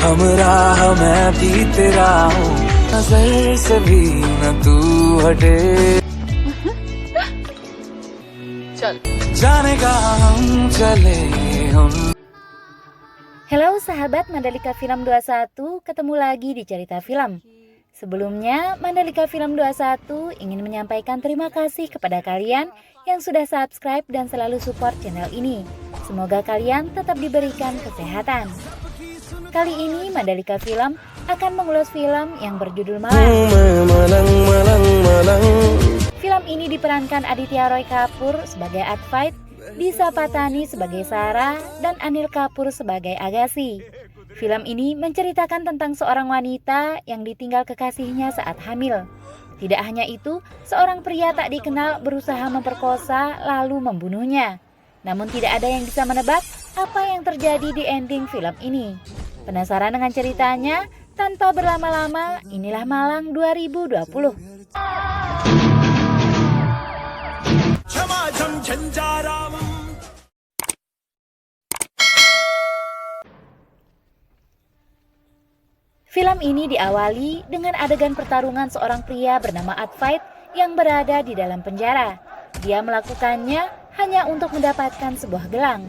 हमराह मैं भी तेरा हूँ नजर से भी न तू हटे चल जाने का हम चले हम. Halo sahabat Mandalika Film 21, ketemu lagi di Cerita Film. Sebelumnya, Mandalika Film 21 ingin menyampaikan terima kasih kepada kalian yang sudah subscribe dan selalu support channel ini. Semoga kalian tetap diberikan kesehatan. Kali ini Mandalika Film akan mengulas film yang berjudul Malang. Film ini diperankan Aditya Roy Kapoor sebagai Advait, Disha Patani sebagai Sarah, dan Anil Kapoor sebagai Agassi. Film ini menceritakan tentang seorang wanita yang ditinggal kekasihnya saat hamil. Tidak hanya itu, seorang pria tak dikenal berusaha memperkosa lalu membunuhnya. Namun tidak ada yang bisa menebak apa yang terjadi di ending film ini. Penasaran dengan ceritanya? Tanpa berlama-lama, inilah Malang 2020. Film ini diawali dengan adegan pertarungan seorang pria bernama Advait yang berada di dalam penjara. Dia melakukannya hanya untuk mendapatkan sebuah gelang.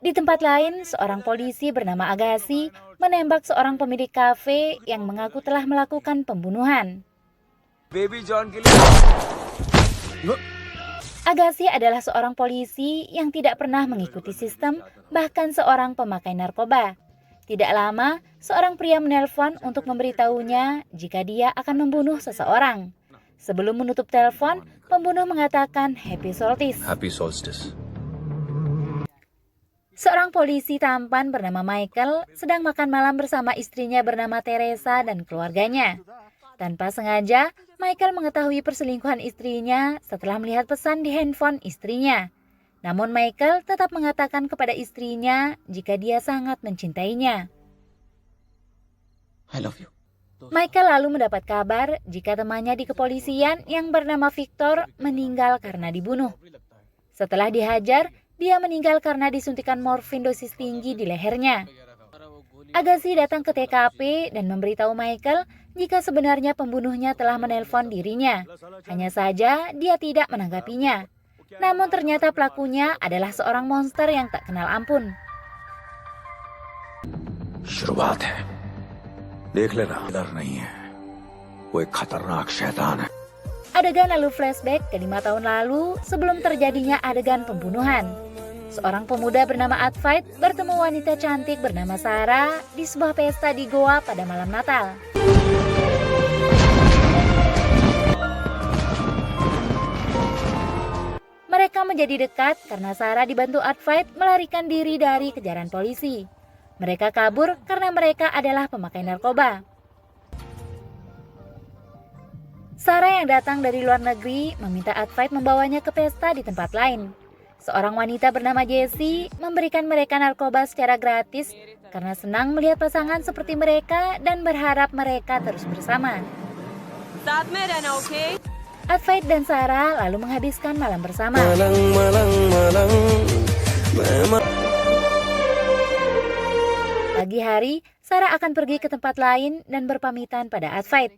Di tempat lain, seorang polisi bernama Agassi menembak seorang pemilik kafe yang mengaku telah melakukan pembunuhan. Agassi adalah seorang polisi yang tidak pernah mengikuti sistem, bahkan seorang pemakai narkoba. Tidak lama, seorang pria menelpon untuk memberitahunya jika dia akan membunuh seseorang. Sebelum menutup telepon, pembunuh mengatakan Happy Solstice. Happy Solstice. Seorang polisi tampan bernama Michael sedang makan malam bersama istrinya bernama Teresa dan keluarganya. Tanpa sengaja, Michael mengetahui perselingkuhan istrinya setelah melihat pesan di handphone istrinya. Namun Michael tetap mengatakan kepada istrinya jika dia sangat mencintainya. I love you. Michael lalu mendapat kabar jika temannya di kepolisian yang bernama Victor meninggal karena dibunuh. Setelah dihajar, dia meninggal karena disuntikan morfin dosis tinggi di lehernya. Agassi datang ke TKP dan memberitahu Michael jika sebenarnya pembunuhnya telah menelpon dirinya. Hanya saja dia tidak menanggapinya. Namun ternyata pelakunya adalah seorang monster yang tak kenal ampun. शुरुआत है देख लेना डर नहीं है वो एक खतरनाक शैतान है. Adegan lalu flashback ke 5 tahun lalu sebelum terjadinya adegan pembunuhan. Seorang pemuda bernama Advait bertemu wanita cantik bernama Sarah di sebuah pesta di Goa pada malam Natal. Mereka menjadi dekat karena Sarah dibantu Advait melarikan diri dari kejaran polisi. Mereka kabur karena mereka adalah pemakai narkoba. Sarah yang datang dari luar negeri meminta Advait membawanya ke pesta di tempat lain. Seorang wanita bernama Jessie memberikan mereka narkoba secara gratis karena senang melihat pasangan seperti mereka dan berharap mereka terus bersama. Advait dan Sarah lalu menghabiskan malam bersama. Pagi hari, Sarah akan pergi ke tempat lain dan berpamitan pada Advait.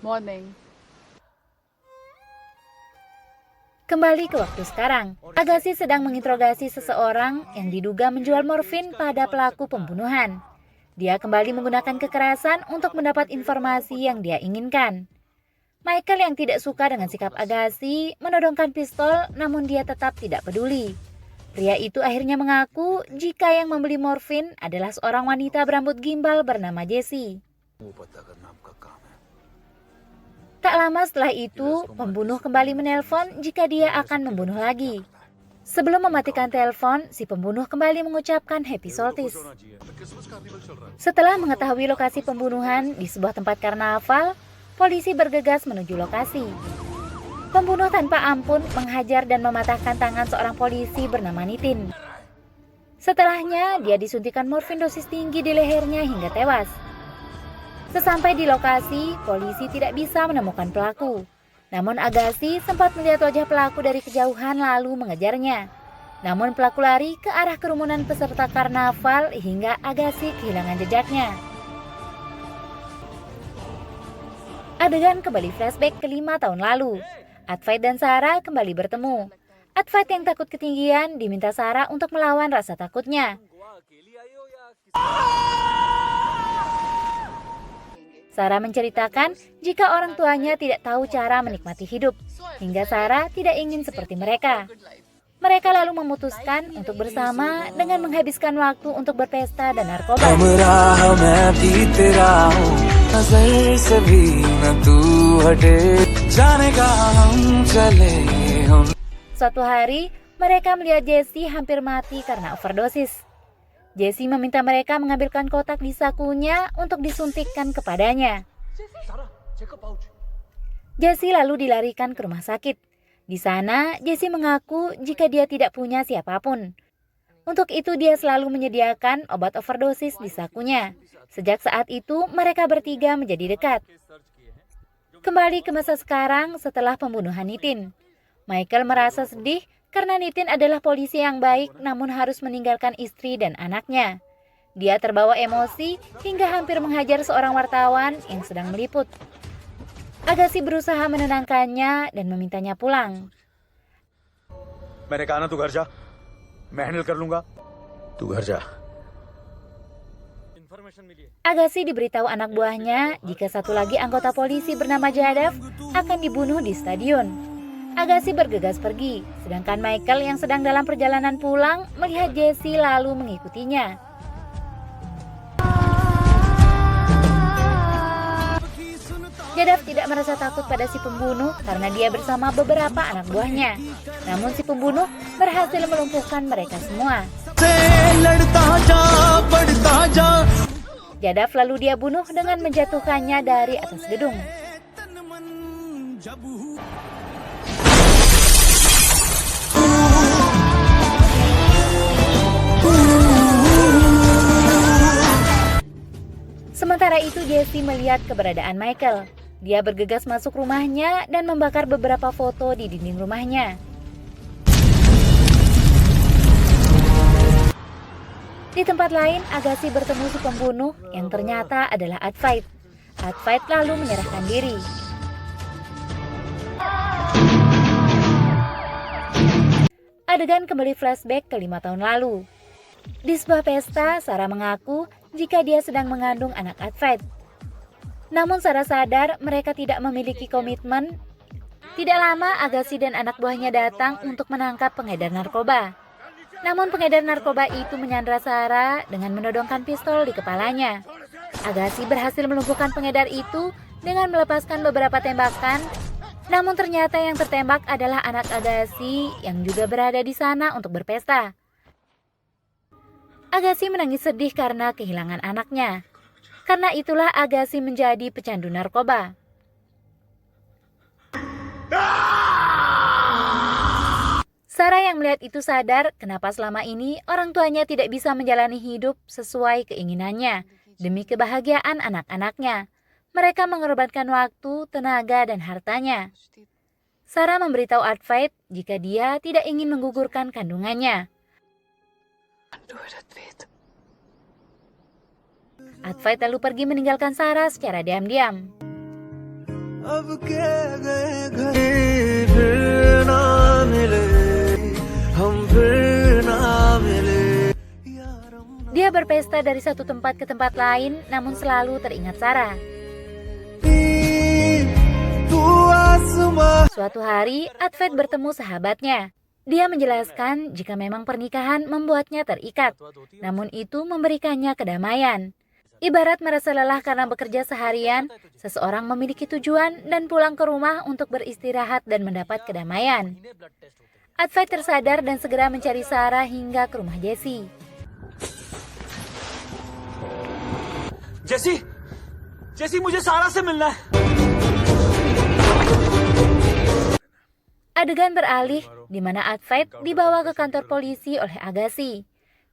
Morning. Kembali ke waktu sekarang, Agassi sedang menginterogasi seseorang yang diduga menjual morfin pada pelaku pembunuhan. Dia kembali menggunakan kekerasan untuk mendapat informasi yang dia inginkan. Michael yang tidak suka dengan sikap Agassi menodongkan pistol, namun dia tetap tidak peduli. Pria itu akhirnya mengaku jika yang membeli morfin adalah seorang wanita berambut gimbal bernama Jessie. Tak lama setelah itu, pembunuh kembali menelpon jika dia akan membunuh lagi. Sebelum mematikan telepon, si pembunuh kembali mengucapkan Happy Solstice. Setelah mengetahui lokasi pembunuhan di sebuah tempat karnaval, polisi bergegas menuju lokasi. Pembunuh tanpa ampun menghajar dan mematahkan tangan seorang polisi bernama Nitin. Setelahnya, dia disuntikan morfin dosis tinggi di lehernya hingga tewas. Sesampai di lokasi, polisi tidak bisa menemukan pelaku. Namun Agassi sempat melihat wajah pelaku dari kejauhan lalu mengejarnya. Namun pelaku lari ke arah kerumunan peserta karnaval hingga Agassi kehilangan jejaknya. Adegan kembali flashback ke 5 tahun lalu. Advait dan Sarah kembali bertemu. Advait yang takut ketinggian diminta Sarah untuk melawan rasa takutnya. Sarah menceritakan jika orang tuanya tidak tahu cara menikmati hidup, hingga Sarah tidak ingin seperti mereka. Mereka lalu memutuskan untuk bersama dengan menghabiskan waktu untuk berpesta dan narkoba. Suatu hari, mereka melihat Jesse hampir mati karena overdosis. Jesse meminta mereka mengambilkan kotak di sakunya untuk disuntikkan kepadanya. Jesse lalu dilarikan ke rumah sakit. Di sana, Jesse mengaku jika dia tidak punya siapapun. Untuk itu dia selalu menyediakan obat overdosis di sakunya. Sejak saat itu, mereka bertiga menjadi dekat. Kembali ke masa sekarang setelah pembunuhan Nitin. Michael merasa sedih karena Nitin adalah polisi yang baik namun harus meninggalkan istri dan anaknya. Dia terbawa emosi hingga hampir menghajar seorang wartawan yang sedang meliput. Agassi berusaha menenangkannya dan memintanya pulang. मैंने कहा ना तू घर जा, मैं हैंडल कर लूंगा, तू घर जा. Agassi diberitahu anak buahnya jika satu lagi anggota polisi bernama Jadav akan dibunuh di stadion. Agassi bergegas pergi, sedangkan Michael yang sedang dalam perjalanan pulang melihat Jesse lalu mengikutinya. Jadav tidak merasa takut pada si pembunuh karena dia bersama beberapa anak buahnya. Namun si pembunuh berhasil melumpuhkan mereka semua. Jadav lalu dia bunuh dengan menjatuhkannya dari atas gedung. Sementara itu Jesse melihat keberadaan Michael. Dia bergegas masuk rumahnya dan membakar beberapa foto di dinding rumahnya. Di tempat lain, Agassi bertemu si pembunuh yang ternyata adalah Advait. Advait lalu menyerahkan diri. Adegan kembali flashback ke 5 tahun lalu. Di sebuah pesta, Sarah mengaku jika dia sedang mengandung anak Advait. Namun Sarah sadar mereka tidak memiliki komitmen. Tidak lama Agassi dan anak buahnya datang untuk menangkap pengedar narkoba. Namun pengedar narkoba itu menyandra Sarah dengan menodongkan pistol di kepalanya. Agassi berhasil melumpuhkan pengedar itu dengan melepaskan beberapa tembakan. Namun ternyata yang tertembak adalah anak Agassi yang juga berada di sana untuk berpesta. Agassi menangis sedih karena kehilangan anaknya. Karena itulah Agassi menjadi pecandu narkoba. Sarah yang melihat itu sadar kenapa selama ini orang tuanya tidak bisa menjalani hidup sesuai keinginannya demi kebahagiaan anak-anaknya. Mereka mengorbankan waktu, tenaga, dan hartanya. Sarah memberitahu Advait jika dia tidak ingin menggugurkan kandungannya. Advait lalu pergi meninggalkan Sarah secara diam-diam. Dia berpesta dari satu tempat ke tempat lain, namun selalu teringat Sarah. Suatu hari, Advait bertemu sahabatnya. Dia menjelaskan jika memang pernikahan membuatnya terikat, namun itu memberikannya kedamaian. Ibarat merasa lelah karena bekerja seharian, seseorang memiliki tujuan dan pulang ke rumah untuk beristirahat dan mendapat kedamaian. Advait tersadar dan segera mencari Sarah hingga ke rumah Jesse. Jesse, मुझे सारा से मिलना है. Adegan beralih di mana Advait dibawa ke kantor polisi oleh Agassi.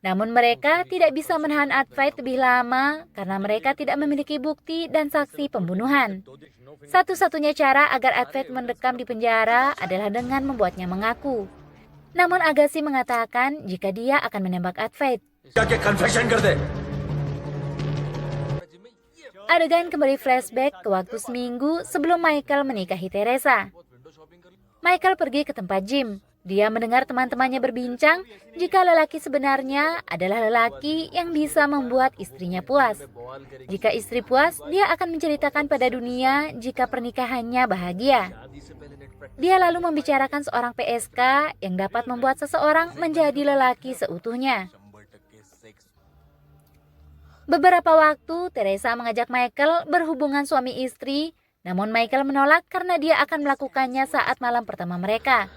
Namun mereka tidak bisa menahan Advait lebih lama karena mereka tidak memiliki bukti dan saksi pembunuhan. Satu-satunya cara agar Advait mendekam di penjara adalah dengan membuatnya mengaku. Namun Agassi mengatakan jika dia akan menembak Advait. जाके कन्फेशन कर दे। Adegan kembali flashback ke waktu seminggu sebelum Michael menikahi Teresa. Michael pergi ke tempat gym. Dia mendengar teman-temannya berbincang jika lelaki sebenarnya adalah lelaki yang bisa membuat istrinya puas. Jika istri puas, dia akan menceritakan pada dunia jika pernikahannya bahagia. Dia lalu membicarakan seorang PSK yang dapat membuat seseorang menjadi lelaki seutuhnya. Beberapa waktu, Teresa mengajak Michael berhubungan suami istri, namun Michael menolak karena dia akan melakukannya saat malam pertama mereka.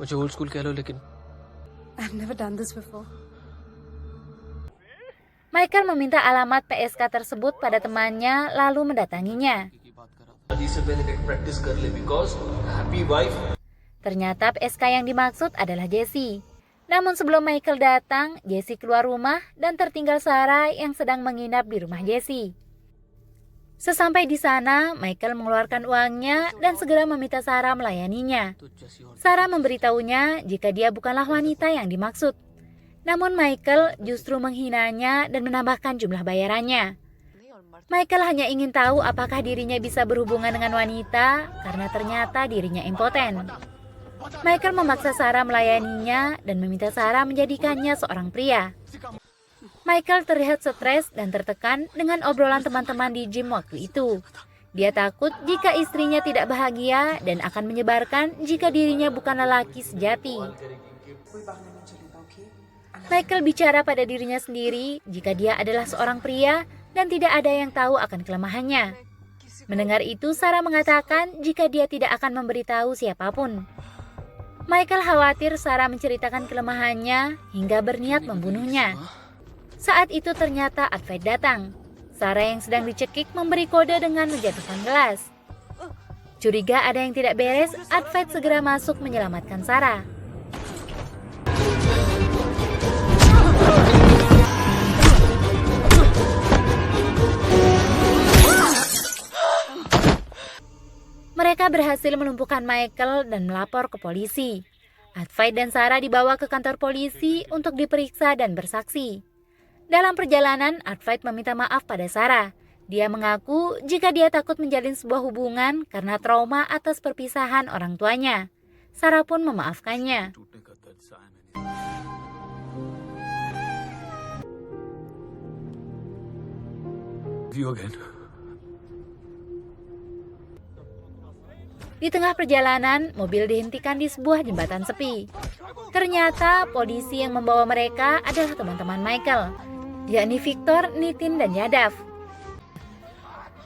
मुझे old school कह लो लेकिन I've never done this before. Michael meminta alamat PSK tersebut pada temannya lalu mendatanginya. शादी से पहले net practice कर ले because happy wife Ternyata PSK yang dimaksud adalah Jessie. Namun sebelum Michael datang, Jessie keluar rumah dan tertinggal Sarah yang sedang menginap di rumah Jessie. Sesampai di sana, Michael mengeluarkan uangnya dan segera meminta Sarah melayaninya. Sarah memberitahunya jika dia bukanlah wanita yang dimaksud. Namun Michael justru menghinanya dan menambahkan jumlah bayarannya. Michael hanya ingin tahu apakah dirinya bisa berhubungan dengan wanita karena ternyata dirinya impoten. Michael memaksa Sarah melayaninya dan meminta Sarah menjadikannya seorang pria. Michael terlihat stres dan tertekan dengan obrolan teman-teman di gym waktu itu. Dia takut jika istrinya tidak bahagia dan akan menyebarkan jika dirinya bukan lelaki sejati. Michael bicara pada dirinya sendiri jika dia adalah seorang pria dan tidak ada yang tahu akan kelemahannya. Mendengar itu, Sarah mengatakan jika dia tidak akan memberitahu siapapun. Michael khawatir Sarah menceritakan kelemahannya hingga berniat membunuhnya. Saat itu ternyata Advait datang. Sarah yang sedang dicekik memberi kode dengan menjatuhkan gelas. Curiga ada yang tidak beres, Advait segera masuk menyelamatkan Sarah. Mereka berhasil melumpuhkan Michael dan melapor ke polisi. Advait dan Sarah dibawa ke kantor polisi untuk diperiksa dan bersaksi. Dalam perjalanan, Advait meminta maaf pada Sarah. Dia mengaku jika dia takut menjalin sebuah hubungan karena trauma atas perpisahan orang tuanya. Sarah pun memaafkannya. You again. Di tengah perjalanan, mobil dihentikan di sebuah jembatan sepi. Ternyata polisi yang membawa mereka adalah teman-teman Michael, yakni Victor, Nitin, dan Yadav.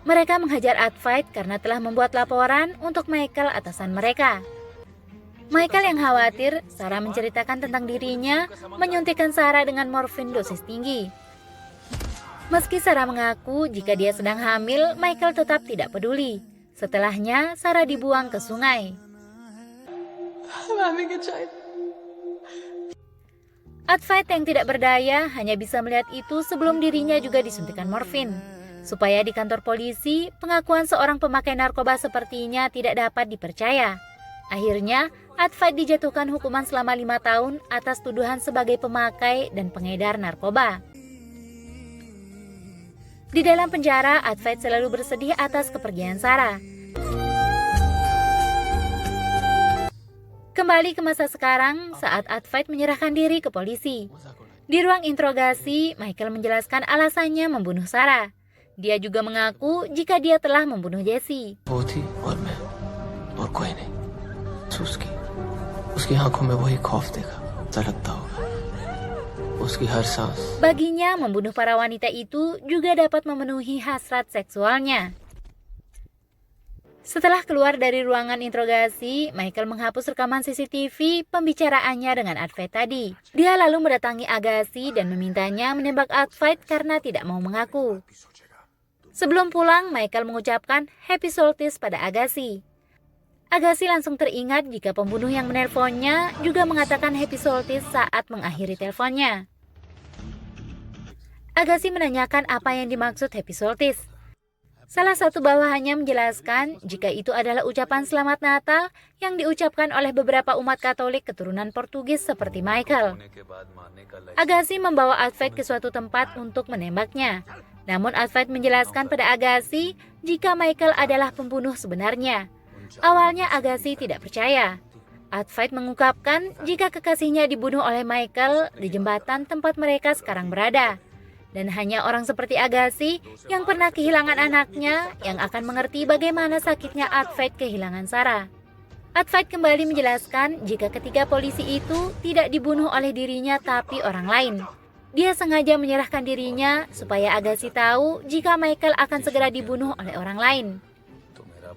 Mereka menghajar Advait karena telah membuat laporan untuk Michael atasan mereka. Michael yang khawatir, Sarah menceritakan tentang dirinya menyuntikkan Sarah dengan morfin dosis tinggi. Meski Sarah mengaku jika dia sedang hamil, Michael tetap tidak peduli. Setelahnya, Sarah dibuang ke sungai. Advait yang tidak berdaya hanya bisa melihat itu sebelum dirinya juga disuntikan morfin. Supaya di kantor polisi, pengakuan seorang pemakai narkoba sepertinya tidak dapat dipercaya. Akhirnya, Advait dijatuhkan hukuman selama 5 tahun atas tuduhan sebagai pemakai dan pengedar narkoba. Di dalam penjara, Advait selalu bersedih atas kepergian Sarah. Kembali ke masa sekarang, saat Advait menyerahkan diri ke polisi. Di ruang interogasi, Michael menjelaskan alasannya membunuh Sarah. Dia juga mengaku jika dia telah membunuh Jessie. वो थी और मैं और कोई नहीं उसकी आंखों में वही खौफ देखा ऐसा लगता होगा उसकी हर सांस. Baginya, membunuh para wanita itu juga dapat memenuhi hasrat seksualnya. Setelah keluar dari ruangan interogasi, Michael menghapus rekaman CCTV pembicaraannya dengan Advait tadi. Dia lalu mendatangi Agassi dan memintanya menembak Advait karena tidak mau mengaku. Sebelum pulang, Michael mengucapkan Happy Solstice pada Agassi. Agassi langsung teringat jika pembunuh yang menelponnya juga mengatakan Happy Solstice saat mengakhiri teleponnya. Agassi menanyakan apa yang dimaksud Happy Solstice. Salah satu bawahannya menjelaskan jika itu adalah ucapan Selamat Natal yang diucapkan oleh beberapa umat Katolik keturunan Portugis seperti Michael. Agassi membawa Advait ke suatu tempat untuk menembaknya. Namun Advait menjelaskan pada Agassi jika Michael adalah pembunuh sebenarnya. Awalnya Agassi tidak percaya. Advait mengungkapkan jika kekasihnya dibunuh oleh Michael di jembatan tempat mereka sekarang berada. Dan hanya orang seperti Agassi yang pernah kehilangan anaknya yang akan mengerti bagaimana sakitnya Advait kehilangan Sarah. Advait kembali menjelaskan jika ketiga polisi itu tidak dibunuh oleh dirinya tapi orang lain. Dia sengaja menyerahkan dirinya supaya Agassi tahu jika Michael akan segera dibunuh oleh orang lain.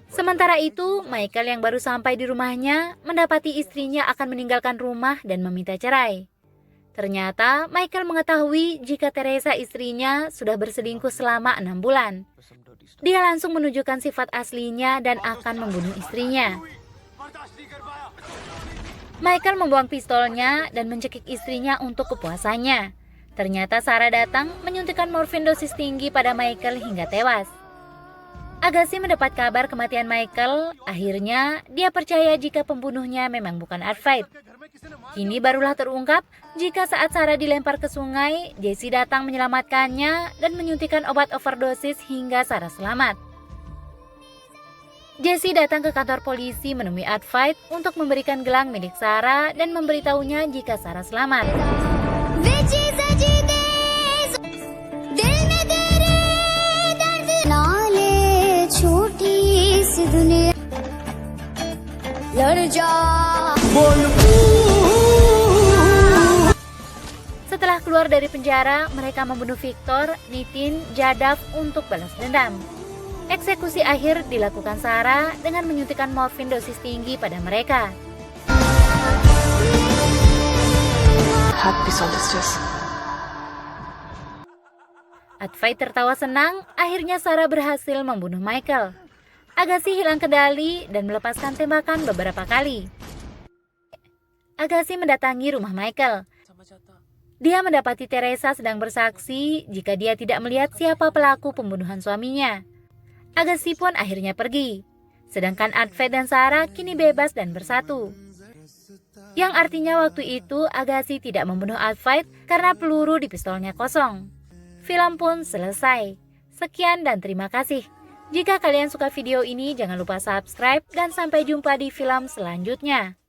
Sementara itu, Michael yang baru sampai di rumahnya mendapati istrinya akan meninggalkan rumah dan meminta cerai. Ternyata Michael mengetahui jika Teresa istrinya sudah berselingkuh selama 6 bulan. Dia langsung menunjukkan sifat aslinya dan akan membunuh istrinya. Michael membuang pistolnya dan mencekik istrinya untuk kepuasannya. Ternyata Sarah datang menyuntikkan morfin dosis tinggi pada Michael hingga tewas. Agassi mendapat kabar kematian Michael. Akhirnya dia percaya jika pembunuhnya memang bukan Advait. Kini barulah terungkap jika saat Sarah dilempar ke sungai, Jesse datang menyelamatkannya dan menyuntikkan obat overdosis hingga Sarah selamat. Jesse datang ke kantor polisi menemui Advait untuk memberikan gelang milik Sarah dan memberitahunya jika Sarah selamat. Setelah keluar dari penjara, mereka membunuh Victor, Nitin, Jadav untuk balas dendam. Eksekusi akhir dilakukan Sarah dengan menyuntikkan morfin dosis tinggi pada mereka. Happy Solstice. Advait tertawa senang, akhirnya Sarah berhasil membunuh Michael. Agassi hilang kendali dan melepaskan tembakan beberapa kali. Agassi mendatangi rumah Michael. Dia mendapati Teresa sedang bersaksi jika dia tidak melihat siapa pelaku pembunuhan suaminya. Agassi pun akhirnya pergi. Sedangkan Advait dan Sarah kini bebas dan bersatu. Yang artinya waktu itu Agassi tidak membunuh Advait karena peluru di pistolnya kosong. Film pun selesai. Sekian dan terima kasih. Jika kalian suka video ini, jangan lupa subscribe dan sampai jumpa di film selanjutnya.